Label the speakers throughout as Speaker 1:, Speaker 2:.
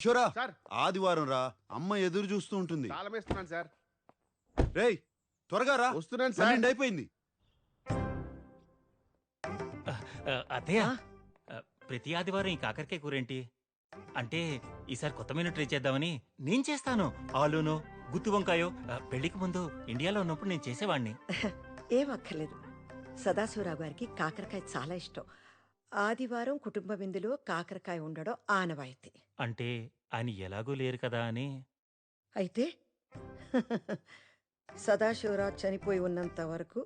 Speaker 1: కిషోరా
Speaker 2: sir
Speaker 1: ఆదివారం రా, అమ్మ ఎదురు చూస్తూ ఉంటుంది.
Speaker 2: తాళం వేస్తున్నాను సార్.
Speaker 1: రేయ్ త్వరగా రా,
Speaker 2: వస్తున్నాను సార్.
Speaker 1: 12 అయిపోయింది.
Speaker 3: అత్తయ్య, ప్రతి ఆదివారం ఈ కాకరకాయ కూరేంటి? అంటే ఈసారి కొత్త మెనూ ట్రై చేద్దామని. నేను చేస్తాను. ఆలూను గుత్తి వంకాయో పెళ్లికి ముందు ఇండియాలో ఉన్నప్పుడు నేను చేసేవాడిని.
Speaker 4: ఏం అక్కర్లేదు. సదాశివరావు గారికి కాకరకాయ చాలా ఇష్టం. ఆదివారం కుటుంబ విందులో కాకరకాయ ఉండడం ఆనవాయితీ.
Speaker 3: అంటే ఆయన ఎలాగూ లేరు కదా అని.
Speaker 4: అయితే సదాశివరావు చనిపోయి ఉన్నంత వరకు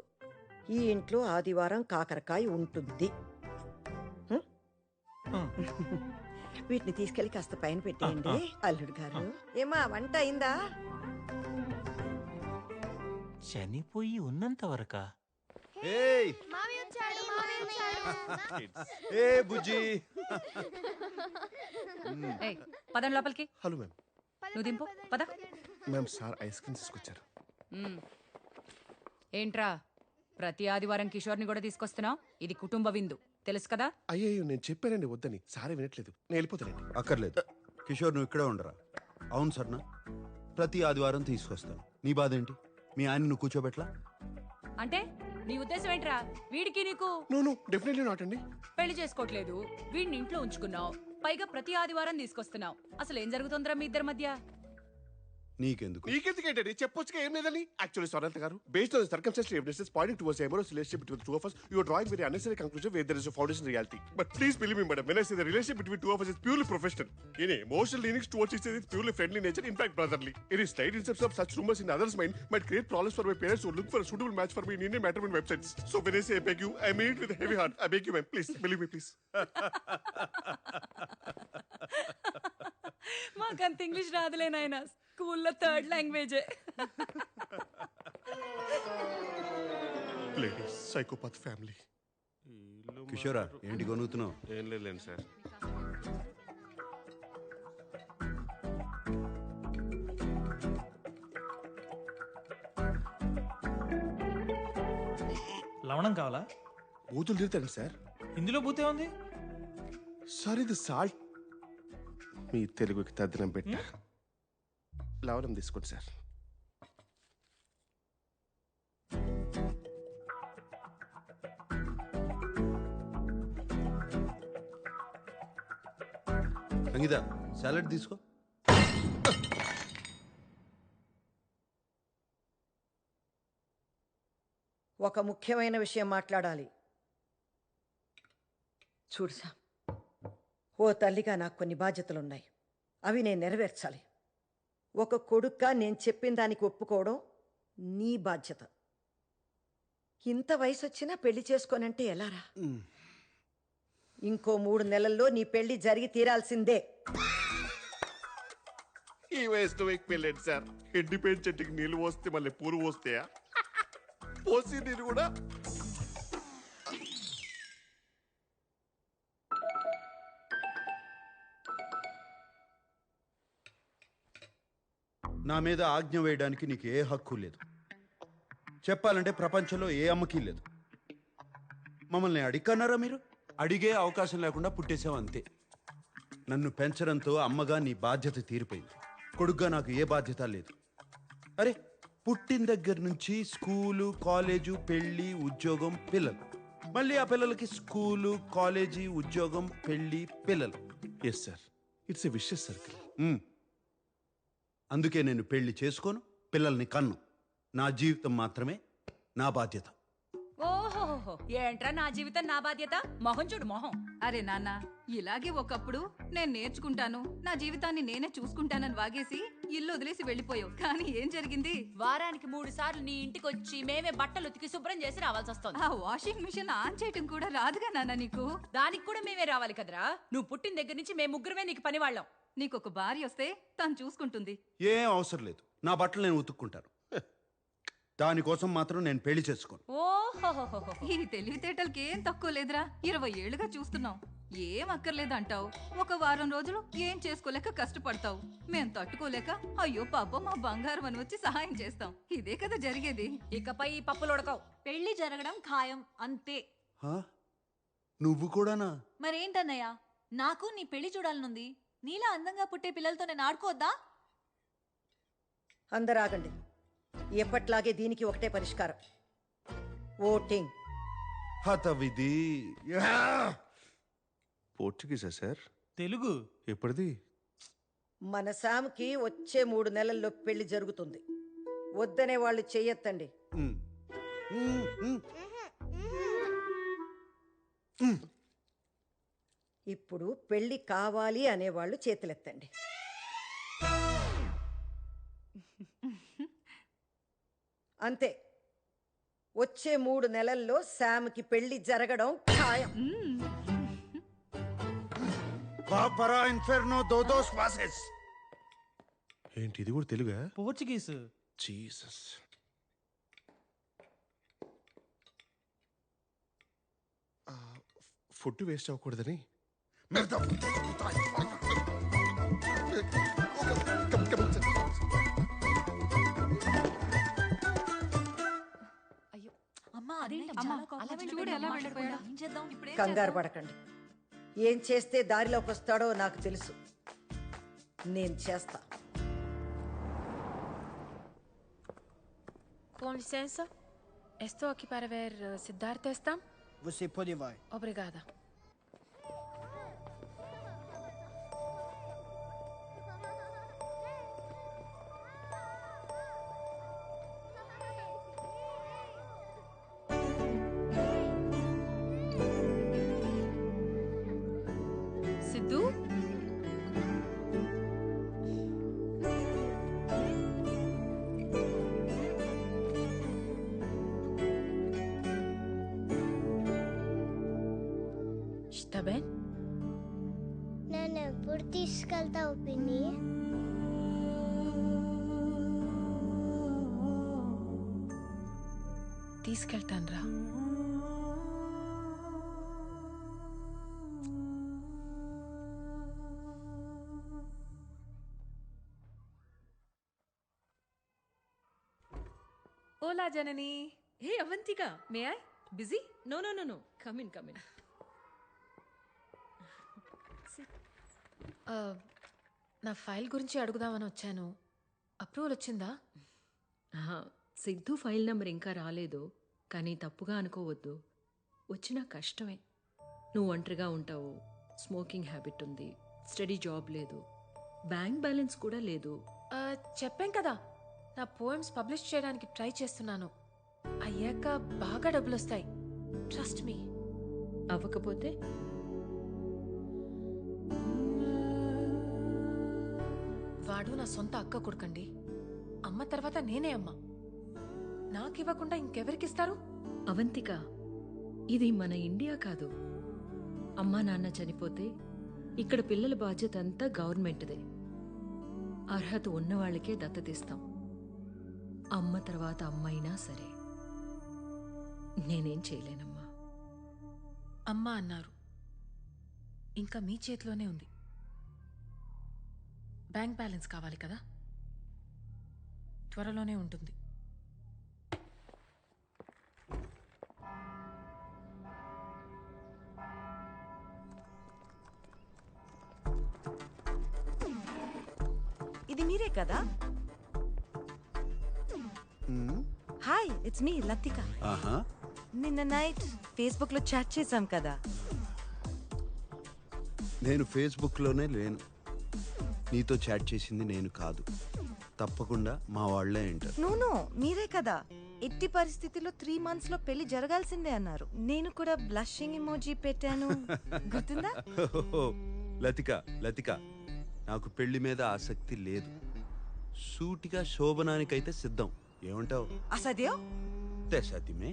Speaker 4: ఈ ఇంట్లో ఆదివారం కాకరకాయ ఉంటుంది. వీటిని తీసుకెళ్లి కాస్త పైన పెట్టేయండి అల్లుడు గారు. ఏమా వంట అయిందా?
Speaker 3: చనిపోయి ఉన్నంత వరకా?
Speaker 1: ఏయ్ ఏ బుజ్జి,
Speaker 5: పదండి లోపలికి.
Speaker 2: Hello ma'am.
Speaker 5: నువ్వు దింపు పద.
Speaker 2: మ్యామ్ సార్ ఐస్ క్రీమ్ తీసుకొచ్చారు.
Speaker 5: ఏంట్రా ప్రతి ఆదివారం కిషోర్ని కూడా తీసుకొస్తున్నావు? ఇది కుటుంబ విందు తెలుసు కదా.
Speaker 2: అయ్యో నేను చెప్పానండి వద్దని, సారే వినట్లేదు. నేను వెళ్ళిపోతానండి.
Speaker 1: అక్కర్లేదు కిషోర్, నువ్వు ఇక్కడే ఉండరా. అవును సర్నా, ప్రతి ఆదివారం తీసుకొస్తాను. నీ బాధ ఏంటి? మీ ఆయన నువ్వు కూర్చోబెట్లా?
Speaker 5: అంటే నీ ఉద్దేశం ఏంట్రా? వీడికి నీకు
Speaker 2: నో డెఫినెట్లీ నాట్ అండి.
Speaker 5: పెళ్లి చేసుకోవట్లేదు, వీడిని ఇంట్లో ఉంచుకున్నావు, పైగా ప్రతి ఆదివారం తీసుకొస్తున్నావు. అసలు ఏం జరుగుతుందిరా మీ ఇద్దరి మధ్య?
Speaker 1: నీకెందుకు?
Speaker 2: మీకెందుకు ఏంటండి? చెప్పొచ్చుగా ఏం లేదని. యాక్చువల్లీ సొరంత గారు, based on circumstantial evidences Poynting towards amorous relationship between the two of us, you are drawing very unnecessary conclusion where there is a foundation reality. But please believe me, madam, when I say the relationship between two of us is purely professional. Any emotional leanings towards each other is purely friendly nature, in fact brotherly. Any slight inception of such rumors in others' mind might create problems for my parents who look for a suitable match for me in Indian matrimony websites. So when I say I beg you, I mean it with a heavy heart. I beg you, ma'am, please believe me, please.
Speaker 5: మాకంత English రాదులే నాయనా, స్కూల్లో third లాంగ్వేజే.
Speaker 2: Ladies, psychopath family.
Speaker 1: కిషోరా ఏంటి కొనుగుతున్నావు?
Speaker 2: ఏం లేదులేండి sir.
Speaker 6: లవణం కావాలా?
Speaker 2: బూతులు తిరుగుతాను సార్.
Speaker 6: ఇందులో బూతే ఉంది.
Speaker 2: సార్ ఇది సాల్ట్. మీ తెలుగుకి తద్దినం పెట్ట లవణం తీసుకోండి సార్.
Speaker 1: సంగీత సాలడ్ తీసుకో.
Speaker 4: ఒక ముఖ్యమైన విషయం మాట్లాడాలి. చూడుసా, ఓ తల్లిగా నాకు కొన్ని బాధ్యతలున్నాయి. అవి నేను నెరవేర్చాలి. ఒక కొడుక్గా నేను చెప్పిన దానికి ఒప్పుకోవడం నీ బాధ్యత. ఇంత వయసు వచ్చినా పెళ్లి చేసుకోనంటే ఎలారా? ఇంకో 3 నెలల్లో నీ పెళ్లి జరిగి తీరాల్సిందే.
Speaker 2: ఈ వయసులో మీకు పెళ్ళండి సార్. ఎండిపోయిన చెట్టుకి నీళ్ళు పోస్తే మళ్ళీ పూలు పోస్తాయా? పోసి నీరు కూడా.
Speaker 1: నా మీద ఆజ్ఞ వేయడానికి నీకు ఏ హక్కు లేదు. చెప్పాలంటే ప్రపంచంలో ఏ అమ్మకి లేదు. మమ్మల్ని అడిగన్నారా మీరు? అడిగే అవకాశం లేకుండా పుట్టేశావు అంతే. నన్ను పెంచడంతో అమ్మగా నీ బాధ్యత తీరిపోయింది. కొడుగ్గా నాకు ఏ బాధ్యత లేదు. అరే, పుట్టిన దగ్గర నుంచి స్కూలు, కాలేజు, పెళ్ళి, ఉద్యోగం, పిల్లలు. మళ్ళీ ఆ పిల్లలకి స్కూలు, కాలేజీ, ఉద్యోగం, పెళ్ళి, పిల్లలు.
Speaker 2: Yes sir, it's a vicious circle.
Speaker 1: అందుకే నేను పెళ్లి చేసుకోను, పిల్లల్ని కన్ను. నా జీవితం మాత్రమే నా బాధ్యత.
Speaker 5: ఓహోహో, ఏంట్రా నా జీవితం నా బాధ్యత? మొహం చూడు మొహం.
Speaker 7: అరే నాన్న, ఇలాగే ఒకప్పుడు నేను నేర్చుకుంటాను, నా జీవితాన్ని నేనే చూసుకుంటానని వాగేసి ఇల్లు వదిలేసి వెళ్ళిపోయావు. కానీ ఏం జరిగింది?
Speaker 5: వారానికి 3 సార్లు నీ ఇంటికి వచ్చి మేమే బట్టలు ఉతికి శుభ్రం చేసి రావాల్సి వస్తుంది.
Speaker 7: ఆ వాషింగ్ మిషన్ ఆన్ చేయటం కూడా రాదుగా నాన్న నీకు.
Speaker 5: దానికి కూడా మేమే రావాలి కదరా. నువ్వు పుట్టిన దగ్గర నుంచి మేము ముగ్గురమే నీకు పని వాళ్ళం.
Speaker 7: నీకొక భార్య వస్తే తను చూసుకుంటుంది.
Speaker 1: ఏం అవసరం లేదు, నా బట్టలు నేను ఉతుక్కుంటాను. దానికోసం మాత్రం నేను పెళ్లి చేసుకోను.
Speaker 5: ఓహోహోహో,
Speaker 7: ఈ తెలివితేటలకి ఏం తక్కువ లేదురా. 20 ఏళ్లుగా చూస్తున్నావు. ఏం అక్కర్లేదంటావు, ఒక వారం రోజులు ఏం చేసుకోలేక కష్టపడతావు. మేం తట్టుకోలేక అయ్యో పాపం మా బంగారం అని వచ్చి సహాయం చేస్తాం. ఇదే కదా జరిగేది.
Speaker 5: ఇకపై ఈ పప్పులు ఉడకవు.
Speaker 8: పెళ్లి జరగడం ఖాయం అంతే.
Speaker 1: నువ్వు కూడానా?
Speaker 8: మరేంటన్నయ్య, నాకు నీ పెళ్లి చూడాలనుంది. నీలా అందంగా పుట్టే పిల్లలతో నేను ఆడుకోవద్దా?
Speaker 4: అందరూ ఆగండి. ఎప్పట్లాగే దీనికి ఒకటే పరిష్కారం, ఓటింగ్.
Speaker 1: హతవిధి.
Speaker 2: పోర్చుగీసా సార్?
Speaker 6: తెలుగు.
Speaker 2: ఎప్పటిది?
Speaker 4: మన శామ్కి వచ్చే 3 నెలల్లో పెళ్లి జరుగుతుంది. వద్దనే వాళ్ళు చెయ్యొద్దండి. ఇప్పుడు పెళ్లి కావాలి అనేవాళ్ళు చేతులెత్తండి. అంతే. వచ్చే 3 నెలల్లో శామ్కి పెళ్లి జరగడం ఖాయం.
Speaker 1: పాపరా ఇన్ఫెర్నో దోదోస్ వాసెస్.
Speaker 2: ఏంటి ఇది కూడా తెలుగా?
Speaker 6: పోర్చుగీస్.
Speaker 2: జీసస్. ఫుడ్ వేస్ట్ అవ్వకూడదని.
Speaker 8: అమ్మా
Speaker 7: అదేంటి
Speaker 8: అమ్మా,
Speaker 7: చాలా కోపం
Speaker 8: అలా
Speaker 7: వచ్చింది.
Speaker 8: వెళ్ళిపోయాడు,
Speaker 7: ఎలా
Speaker 8: మాట్లాడకుండా.
Speaker 7: వెళ్ళిపోయాడు?
Speaker 8: ఏం చేద్దాం ఇప్పుడు?
Speaker 4: కంగారు పడకండి. ఏం చేస్తే దారిలోకి వస్తాడో నాకు తెలుసు. నేను చేస్తా.
Speaker 9: Com licença, estou aqui para ver Siddhartha Estam.
Speaker 10: Você pode vai.
Speaker 9: Obrigada. Sidhu? Está bem?
Speaker 11: నన్ను ఎప్పుడు తీసుకెళ్తావు పిన్ని?
Speaker 9: తీసుకెళ్తాను రా.
Speaker 5: Hola, Janani. Hey, Avantika. May I? Busy? No. Come in.
Speaker 9: నా ఫైల్ గురించి అడుగుదామని వచ్చాను. అప్రూవల్ వచ్చిందా?
Speaker 5: సిద్ధు ఫైల్ నంబర్ ఇంకా రాలేదు, కానీ తప్పుగా అనుకోవద్దు. వచ్చినా కష్టమే. నువ్వు ఒంటరిగా ఉంటావు, స్మోకింగ్ హ్యాబిట్ ఉంది, స్టడీ జాబ్ లేదు, బ్యాంక్ బ్యాలెన్స్ కూడా లేదు.
Speaker 9: చెప్పాం కదా, నా పోయమ్స్ పబ్లిష్ చేయడానికి ట్రై చేస్తున్నాను. అయ్యాక బాగా డబ్బులు వస్తాయి. Trust me.
Speaker 5: అవ్వకపోతే
Speaker 9: వాడు నా సొంత అక్క కొడుకండి. అమ్మ తర్వాత నేనే అమ్మ. నాకివ్వకుండా ఇంకెవరికిస్తారు?
Speaker 5: అవంతిక, ఇది మన ఇండియా కాదు. అమ్మా నాన్న చనిపోతే ఇక్కడ పిల్లల బాధ్యత అంతా గవర్నమెంట్దే. అర్హత ఉన్నవాళ్ళకే దత్తతిస్తాం. అమ్మ తర్వాత అమ్మైనా సరే. నేనేం చేయలేనమ్మా.
Speaker 9: అమ్మ అన్నారు, ఇంకా మీ చేతిలోనే ఉంది. బ్యాంక్ బ్యాలెన్స్ కావాలి కదా, త్వరలోనే ఉంటుంది.
Speaker 12: ఇది మీరే కదా? Hi, it's me Latika. నిన్న నైట్ ఫేస్బుక్ లో చాట్ చేశాం కదా.
Speaker 1: నేను ఫేస్బుక్లోనే లేను. నీతో చాట్ చేసింది నేను కాదు. తప్పకుండా మా వాళ్ళే అంటారు.
Speaker 12: నో, మీరే కదా ఎట్టి పరిస్థితిలో 3 months లో పెళ్లి జరగాల్సిందే అన్నారు. నేను కూడా బ్లషింగ్ ఇమోజీ పెట్టాను, గుర్తుందా?
Speaker 1: లతిక, నాకు పెళ్లి మీద ఆసక్తి లేదు. సూటిగా శోభనానికైతే సిద్ధం. ఏమంటావు?
Speaker 12: అసద్యో
Speaker 1: తెసతిమే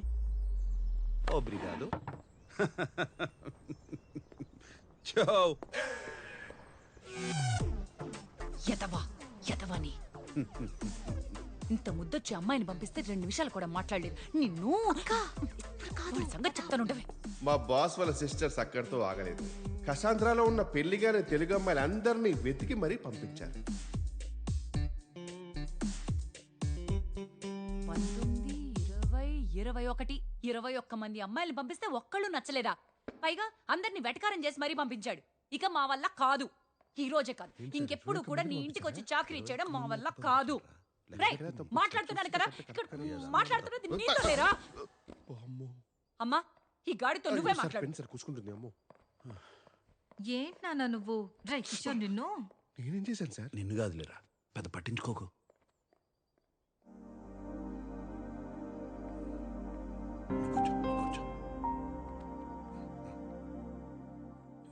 Speaker 1: ఓబ్రిగాదో. చో
Speaker 5: యతవాని ఇంత ముద్దొచ్చి అమ్మాయిని పంపిస్తే 2 నిమిషాలు కూడా మాట్లాడలేదు. నిన్ను వాడి సంగతి చెప్తానుండవే.
Speaker 2: మా బాస్ వాళ్ళ సిస్టర్స్ అక్కడితో ఆగలేదు. కసాంధ్రాలో ఉన్న పెళ్లిగానే తెలుగు అమ్మాయిలు అందరినీ వెతికి మరీ పంపించారు.
Speaker 5: 19, 20, 21 మంది అమ్మాయిలు పంపిస్తే ఒక్కళ్ళు నచ్చలేదా? పైగా అందరిని వెటకారం చేసి మరీ పంపించాడు. ఇక మా వల్ల కాదు.
Speaker 8: ఈ రోజే కాదు ఇంకెప్పుడు కూడా నీ ఇంటికి వచ్చి చాకరీ చేయడం మా వల్ల కాదు. రేయ్, మాట్లాడుతున్నాను కదా, ఇక్కడ మాట్లాడుతున్నది నీతో లేరా? అమ్మా, ఈ గాడితో నువ్వే మాట్లాడు.
Speaker 2: సార్ కూసుకుంటుంది అమ్మో.
Speaker 7: ఏంటి నాన్న నువ్వు? రే కిషోర్, నిన్ను
Speaker 2: నేనేం చేశాను సార్?
Speaker 1: నిన్ను కాదులేరా, పెద్ద పట్టించుకోకు. కూర్చో, కూర్చో.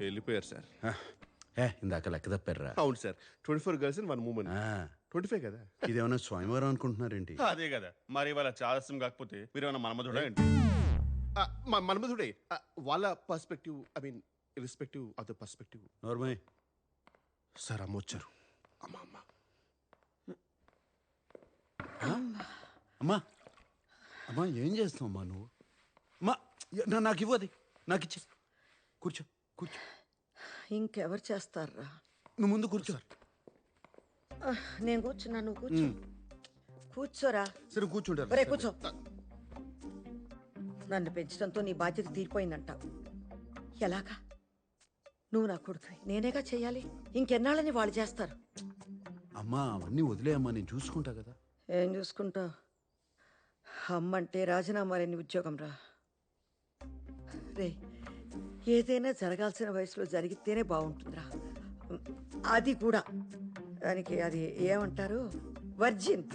Speaker 2: వెళ్ళిపోయారు సార్.
Speaker 1: ఇందాక లెక్క తప్పారా?
Speaker 2: అవును సార్, 24 గర్ల్స్ అండ్ 1 ఉమెన్. 25 కదా?
Speaker 1: ఇదేమన్నా స్వయంవరం అనుకుంటున్నారేంటి?
Speaker 10: అదే కదా మరి, వాళ్ళ చాదస్యం కాకపోతే మీరు ఏమన్నా మనమధుడా ఏంటి?
Speaker 2: మన్మధుడే. వాళ్ళ perspective, I mean irrespective of the perspective.
Speaker 1: Normal
Speaker 2: sir అమ్మ వచ్చారు. అమ్మా అమ్మా
Speaker 1: అమ్మా అమ్మా, ఏం చేస్తావు అమ్మా నువ్వు? అమ్మా, నాకు ఇవ్వది, నాకు ఇచ్చే. కూర్చో, కూర్చో.
Speaker 4: ఇంకెవరు చేస్తారా?
Speaker 1: నువ్వు ముందు కూర్చో.
Speaker 4: నేను కూర్చున్నా, నువ్వు కూర్చో. కూర్చోరా.
Speaker 1: సరే కూర్చుంటారు.
Speaker 4: ఒరే కూర్చో. నన్ను పెంచడంతో నీ బాధ్యత తీరిపోయిందంటావు. ఎలాగా? నువ్వు నా కొడుకువి, నేనేగా చెయ్యాలి. ఇంకెన్నాళ్ళని వాళ్ళు చేస్తారు.
Speaker 1: అమ్మా, అవన్నీ వదిలేయమ్మా, నేను చూసుకుంటా కదా.
Speaker 4: ఏం చూసుకుంటావు? అమ్మంటే రాజీనామా లేని ఉద్యోగం రా. రే, ఏదైనా జరగాల్సిన వయసులో జరిగితేనే బాగుంటుందిరా. అది కూడా దానికి అది ఏమంటారు, వర్జిన్.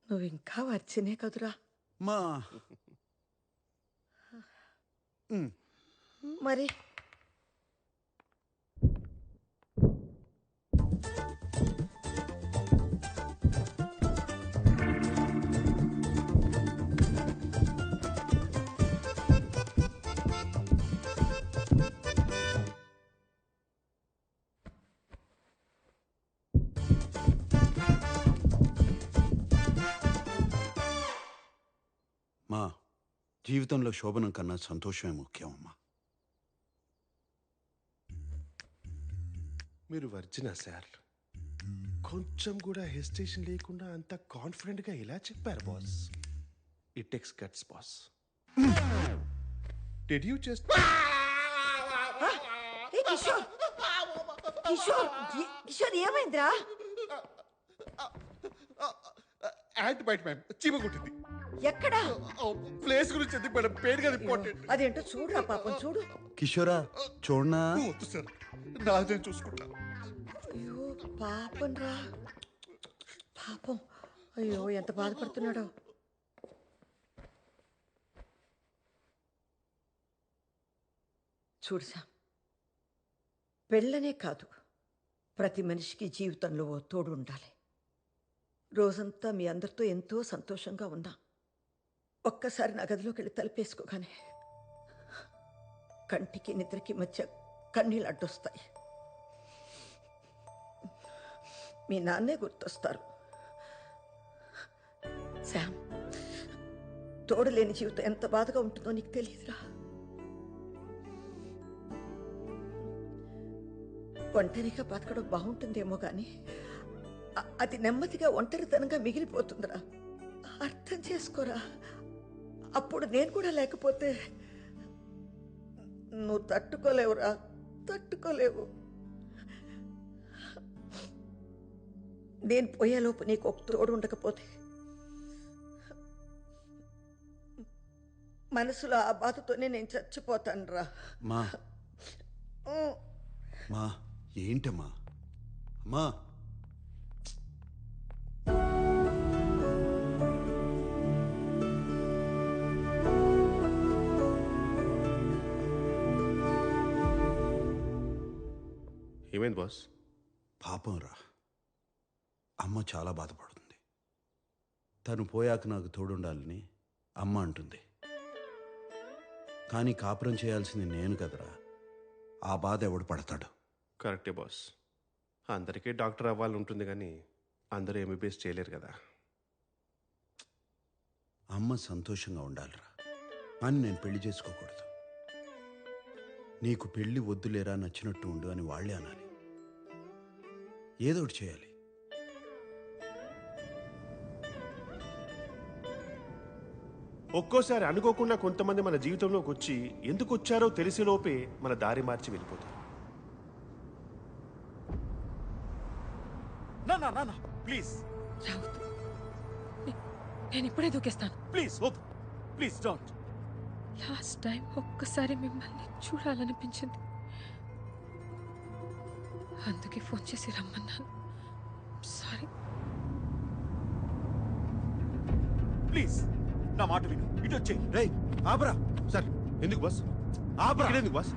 Speaker 4: నువ్వు ఇంకా వర్జినే కదురా.
Speaker 1: మా
Speaker 4: మరి
Speaker 1: మా జీవితంలో శోభనం కన్నా సంతోషమే ముఖ్యం అమ్మా.
Speaker 2: మీరు వర్జినా సార్? కొంచెం కూడా హెసిటేషన్ లేకుండా అంత కాన్ఫిడెంట్ గా ఎలా చెప్పారు boss? It takes guts boss. Did you just
Speaker 4: Kishore, Kishore, Kishore ఏమైందిరా?
Speaker 2: యాంట్ బైట్ మ్యామ్, చీమ కొట్టింది.
Speaker 4: ఎక్కడా?
Speaker 2: ప్లేస్ గురించి ఎందుకు మేడం, పేరు కదా ఇంపార్టెంట్.
Speaker 4: అదేంటో చూడురా పాపం, చూడు.
Speaker 1: కిషోరా, చూడనా?
Speaker 2: వద్దు సార్, నాదే చూసుకుంటాను.
Speaker 4: అయ్యో పాపం రా, పాపం. అయ్యో ఎంత బాధపడుతున్నాడో. చూడు సామ్, పెళ్ళనే కాదు, ప్రతి మనిషికి జీవితంలో ఓ తోడు ఉండాలి. రోజంతా మీ అందరితో ఎంతో సంతోషంగా ఉన్నా, ఒక్కసారి నా గదిలోకి వెళ్ళి తలుపేసుకోగానే కంటికి నిద్రకి మధ్య కన్నీళ్ళు అడ్డొస్తాయి. మీ నాన్నే గుర్తొస్తారు. శామ్, తోడు లేని జీవితం ఎంత బాధగా ఉంటుందో నీకు తెలియదురా. ఒంటరిగా బతకడం బాగుంటుందేమో కానీ అది నెమ్మదిగా ఒంటరితనంగా మిగిలిపోతుందిరా. అర్థం చేసుకోరా. అప్పుడు నేను కూడా లేకపోతే నువ్వు తట్టుకోలేవురా, తట్టుకోలేవు. నేను పోయేలోపు నీకు ఒక తోడు ఉండకపోతే మనసులో ఆ బాధతోనే నేను చచ్చిపోతాను రా.
Speaker 1: మా మా ఏంటమ్మా? అమ్మా,
Speaker 2: ఏమైంది బాస్?
Speaker 1: పాపం రా, అమ్మ చాలా బాధపడుతుంది. తను పోయాక నాకు తోడుండాలని అమ్మ అంటుంది. కానీ కాపురం చేయాల్సింది నేను కదరా. ఆ బాధ ఎవడు పడతాడు?
Speaker 2: కరెక్టే బాస్, అందరికీ డాక్టర్ అవ్వాలని ఉంటుంది కానీ అందరూ ఎంబీబీఎస్ చేయలేరు కదా.
Speaker 1: అమ్మ సంతోషంగా ఉండాలిరా, అని నేను పెళ్లి చేసుకోకూడదు. నీకు పెళ్లి వద్దులేరా, నచ్చినట్టు ఉండు అని వాళ్ళే అనాలి. ఏదో ఒకటి చేయాలి.
Speaker 2: ఒక్కోసారి అనుకోకుండా కొంతమంది మన జీవితంలోకి వచ్చి ఎందుకు వచ్చారో తెలిసేలోపే మన దారి మార్చి వెళ్ళిపోతారు.
Speaker 6: నా ప్లీజ్
Speaker 9: రావద్దు. నేను ఇప్పుడే దూకేస్తాను.
Speaker 6: ప్లీజ్ వద్దు, ప్లీజ్ డోంట్.
Speaker 9: లాస్ట్ టైం ఒక్కసారి మిమ్మల్ని చూడాలనిపించింది, అందుకే ఫోన్ చేసి రమ్మన్నాను. సారీ.
Speaker 6: ప్లీజ్ నా మాట విను, ఇటు వచ్చే.
Speaker 1: రేయ్ ఆపరా.
Speaker 2: సార్ ఎందుకు బాస్?
Speaker 1: ఆపరా.
Speaker 2: ఇక్కడ ఎందుకు బాస్?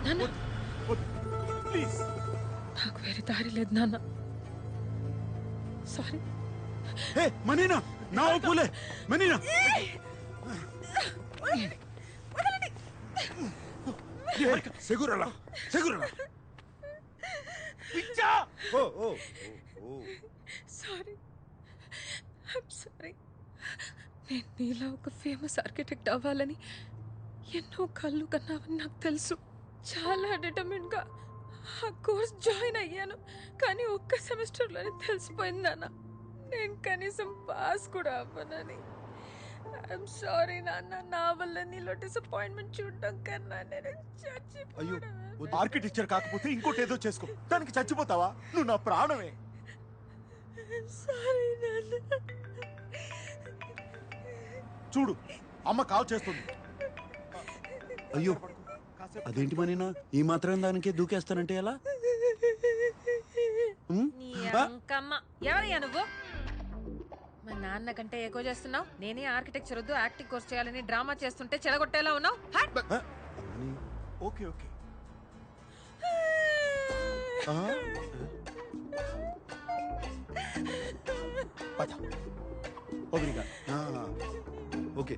Speaker 9: నాన్న,
Speaker 6: ప్లీజ్.
Speaker 9: నాకు వేరే దారి లేదు నాన్న. సారీ.
Speaker 1: హే మనీనా, నా ఒప్పులే మనీనా. సెగురలా సెగురలా.
Speaker 6: పిచ్చా.
Speaker 1: Oh oh oh.
Speaker 9: Sorry, I'm sorry. నేను నీలా ఒక ఫేమస్ ఆర్కిటెక్ట్ అవ్వాలని ఎన్నో కళ్ళు కన్నావని నాకు తెలుసు. చాలా డిటర్మిన్గా ఆ కోర్స్ జాయిన్ అయ్యాను, కానీ ఒక్క సెమిస్టర్లోనే తెలిసిపోయింది నాన్న, నేను కనీసం పాస్ కూడా అవ్వనని. ఐఎమ్ సారీ నాన్న, నా వల్ల నీలో డిసప్పాయింట్మెంట్ చూడడం కన్నా నేను
Speaker 6: అయ్యో,
Speaker 9: చచ్చిపోవడం.
Speaker 6: ఆర్కిటెక్చర్ కాకపోతే ఇంకోటి ఏదో చేసుకో, దానికి చచ్చిపోతావా? నువ్వు నా ప్రాణమే.
Speaker 9: సారీ నాన్న.
Speaker 6: చూడు, అమ్మ కాల్ చేస్తుంది.
Speaker 1: అయ్యో, అదేంటి మనీనా, ఈ మాత్రం దానికే దూకేస్తానంటే ఎలా?
Speaker 9: నీ అంకమ్మ. ఎవరయ్యా నువ్వు? మా నాన్న కంటే ఎక్కువ చేస్తున్నావు. నేనే ఆర్కిటెక్చర్ వద్దు యాక్టింగ్ కోర్స్ చేయాలని డ్రామా చేస్తుంటే చెడగొట్టేలా ఉన్నావు.
Speaker 6: Okay okay.
Speaker 1: Okay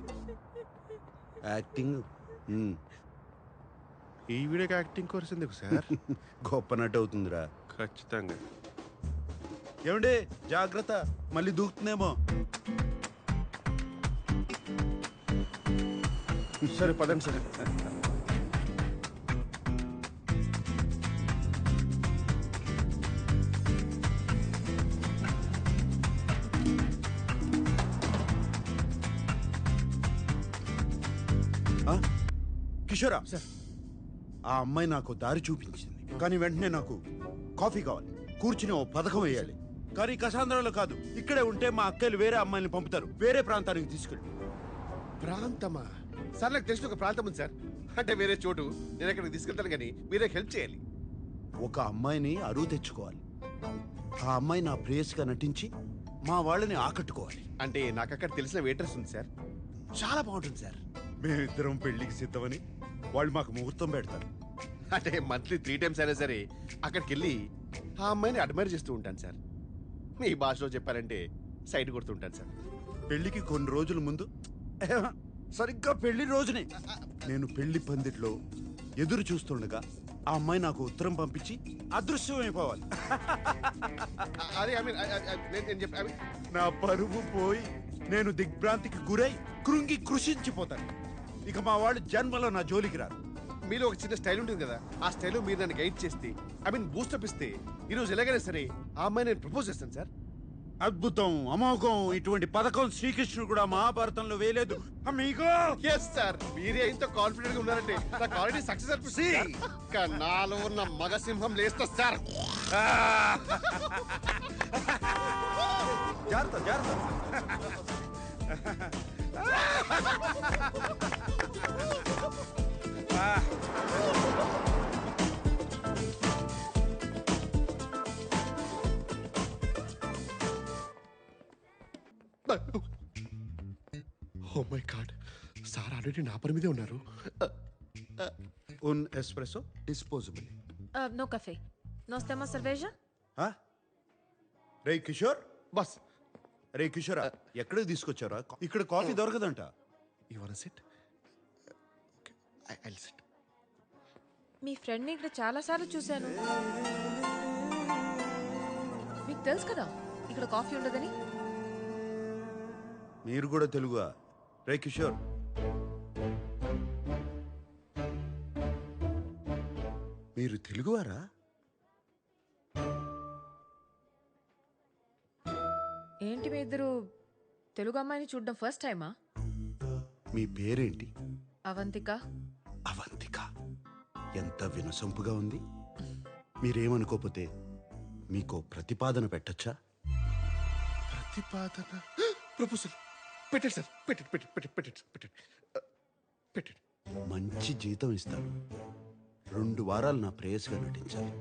Speaker 1: acting.
Speaker 2: ఈ వీడియోకి యాక్టింగ్ కోర్స్ ఎందుకు సార్?
Speaker 1: గొప్ప నటు అవుతుందిరా.
Speaker 2: ఖచ్చితంగా.
Speaker 1: ఏమండి జాగ్రత్త, మళ్ళీ దూకుతుందేమో.
Speaker 2: సరే పదండి సార్.
Speaker 1: కిషోరా సార్, ఆ అమ్మాయి నాకు దారి చూపించింది, కానీ వెంటనే నాకు కాఫీ కావాలి, కూర్చుని ఓ పథకం వేయాలి. కానీ కసాంధ్రాలో కాదు, ఇక్కడే ఉంటే మా అక్కలు వేరే అమ్మాయిని పంపుతారు, వేరే ప్రాంతానికి తీసుకెళ్ళి.
Speaker 2: ప్రాంతమా సార్? నాకు తెలిసిన ఒక ప్రాంతం ఉంది సార్, అంటే వేరే చోటు. నేను అక్కడికి తీసుకెళ్తాను, కానీ మీరే హెల్ప్ చేయాలి.
Speaker 1: ఒక అమ్మాయిని అరువు తెచ్చుకోవాలి, ఆ అమ్మాయి నా ప్రేయస్గా నటించి మా వాళ్ళని ఆకట్టుకోవాలి.
Speaker 2: అంటే నాకు అక్కడ తెలిసిన వెయిటర్స్ ఉంది సార్, చాలా బాగుంటుంది సార్.
Speaker 1: మేమిద్దరం పెళ్లికి సిద్ధమని వాళ్ళు మాకు ముహూర్తం పెడతారు.
Speaker 2: అంటే మంత్లీ 3 times అయినా సరే అక్కడికి వెళ్ళి ఆ అమ్మాయిని అడ్మైర్ చేస్తూ ఉంటాను సార్. మీ భాషలో చెప్పారంటే సైడ్ కొడుతుంటాను సార్.
Speaker 1: పెళ్లికి కొన్ని రోజుల ముందు, సరిగ్గా పెళ్లి రోజునే నేను పెళ్లి పందిట్లో ఎదురు చూస్తుండగా ఆ అమ్మాయి నాకు ఉత్తరం పంపించి అదృశ్యమైపోవాలి.
Speaker 2: అదే నేను చెప్పి
Speaker 1: నా పరువు పోయి నేను దిగ్భ్రాంతికి గురై కృంగి కృషించిపోతాను. ఇక మా వాళ్ళు జన్మలో నా జోలికి రారు.
Speaker 2: మీలో ఒక చిన్న స్టైల్ ఉంటుంది కదా, ఆ స్టైల్లో మీరు నన్ను గైడ్ చేస్తే, బూస్టప్ ఇస్తే, ఈరోజు ఎలాగైనా సరే ఆ అమ్మాయి నేను ప్రపోజ్ చేస్తాను సార్.
Speaker 1: అద్భుతం, అమోఘం. ఇటువంటి పథకం శ్రీకృష్ణుడు కూడా మహాభారతంలో వేయలేదు.
Speaker 2: ఎస్ సార్, మీరే ఇంత కాన్ఫిడెంట్ గా ఉన్నారంటే నాకు ఆల్రెడీ సక్సెస్ అనిపిస్తుంది. నాలో ఉన్న మగసింహం లేస్తా సార్.
Speaker 1: జాగ్రత్త జాగ్రత్త.
Speaker 2: Oh my god, sir already నా పని మీదే ఉన్నారు.
Speaker 1: Un espresso disposable.
Speaker 9: నో కఫే, నో స్టెమా సర్వేజా.
Speaker 1: రే కిషోర్,
Speaker 2: బస్.
Speaker 1: రే కిషోరా, ఎక్కడికి తీసుకొచ్చారా? ఇక్కడ కాఫీ దొరకదంట.
Speaker 2: You want sit? Okay, I sit.
Speaker 9: మీ ఫ్రెండ్ని ఇక్కడ చాలాసార్లు చూశాను. మీకు తెలుసు కదా ఇక్కడ కాఫీ ఉండదని.
Speaker 1: మీరు కూడా తెలుగుగా? రే కిషోర్, మీరు తెలుగువారా?
Speaker 9: ఏంటి మీ ఇద్దరు తెలుగు అమ్మాయిని చూడడం ఫస్ట్ టైమా?
Speaker 1: మీ పేరేంటి?
Speaker 9: అవంతిక.
Speaker 1: అవంతిక, ఎంత వినసొంపుగా ఉంది. మీరేమనుకోపోతే మీకు ప్రతిపాదన పెట్టచ్చా?
Speaker 2: ప్రతిపాదన ప్రపోజల్ పెట్టండి సార్. పెట్టండి.
Speaker 1: మంచి జీతం ఇస్తాను. 2 వారాలు నా ప్రేయస్గా నటించాలి.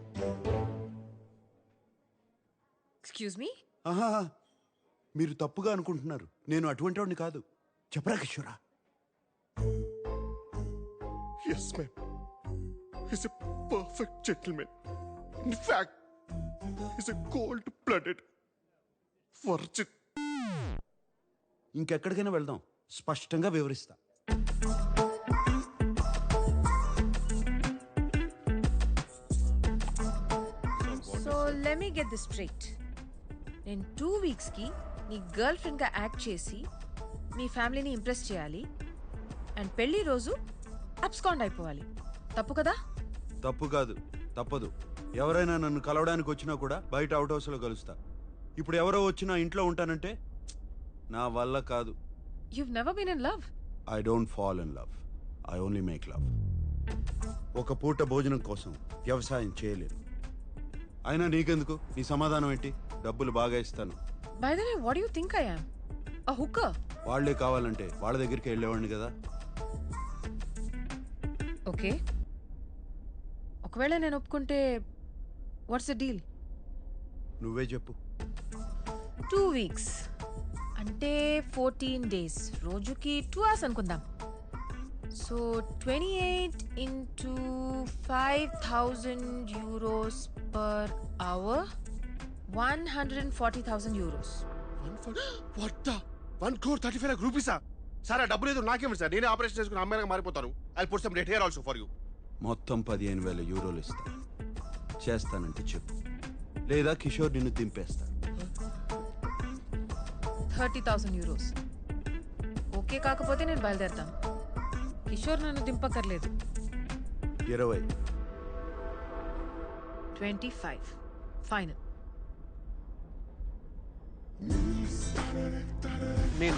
Speaker 9: Excuse me.
Speaker 1: ఆహా, మీరు తప్పుగా అనుకుంటున్నారు. నేను అటువంటి వాడిని కాదు. చెప్పరా కిషోరా?
Speaker 2: Yes, ma'am. He's a perfect gentleman. In fact, he's a cold-blooded virgin.
Speaker 1: ఇంకెక్కడికైనా వెళ్దాం, స్పష్టంగా వివరిస్తా.
Speaker 9: So let me get this straight. నేను 2 వీక్స్కి నీ గర్ల్ ఫ్రెండ్గా యాక్ట్ చేసి మీ ఫ్యామిలీని ఇంప్రెస్ చేయాలి అండ్ పెళ్లి రోజు అబ్స్కాండ్ అయిపోవాలి. తప్పు కదా?
Speaker 1: తప్పు కాదు, తప్పదు. ఎవరైనా నన్ను కలవడానికి వచ్చినా కూడా బయట అవుట్ హౌస్లో కలుస్తా. ఇప్పుడు ఎవరో వచ్చినా ఇంట్లో ఉంటానంటే నా వల్ల కాదు.
Speaker 9: You've never been in love?
Speaker 1: I don't fall in love. I only make love. ఒక పూట భోజనం కోసం వ్యవసాయం చేయలేను. అయినా నీకెందుకు? నీ సమాధానం ఏంటి? డబ్బులు బాగా ఇస్తాను.
Speaker 9: By the way, what do you think I am? A hooker?
Speaker 1: వాళ్లే కావాలంటే వాళ్ళ దగ్గరికి వెళ్ళేవాడిని కదా.
Speaker 9: ఓకే, ఒకవేళ నేను ఒప్పుకుంటే వాట్స్ ద డీల్?
Speaker 1: నువ్వే చెప్పు.
Speaker 9: 2 వీక్స్ అంటే 14 days, రోజుకి 2 hours అనుకుందాం. So 28 into 5,000 euros per hour, 140,000 euros.
Speaker 2: What the? 1,35 lakh rupees? సార్, ఆ డబ్బులు ఏదో నాకేమిటి సార్? నేనే ఆపరేషన్ చేసుకుని అమ్మాయిగా మారిపోతాను. I put some date here also for you.
Speaker 1: మొత్తం 15,000 యూరోలు ఇస్తా. చేస్తానంటే చెప్పు, లేదా కిషోర్ నిన్ను దింపేస్తా.
Speaker 9: 30,000 euros. ఓకే కాకపోతే నేను బయలుదేరుతాను. కిషోర్ నన్ను దింపక్కర్లేదు.
Speaker 1: 20.
Speaker 9: 25 ఫైనల్.
Speaker 2: నేను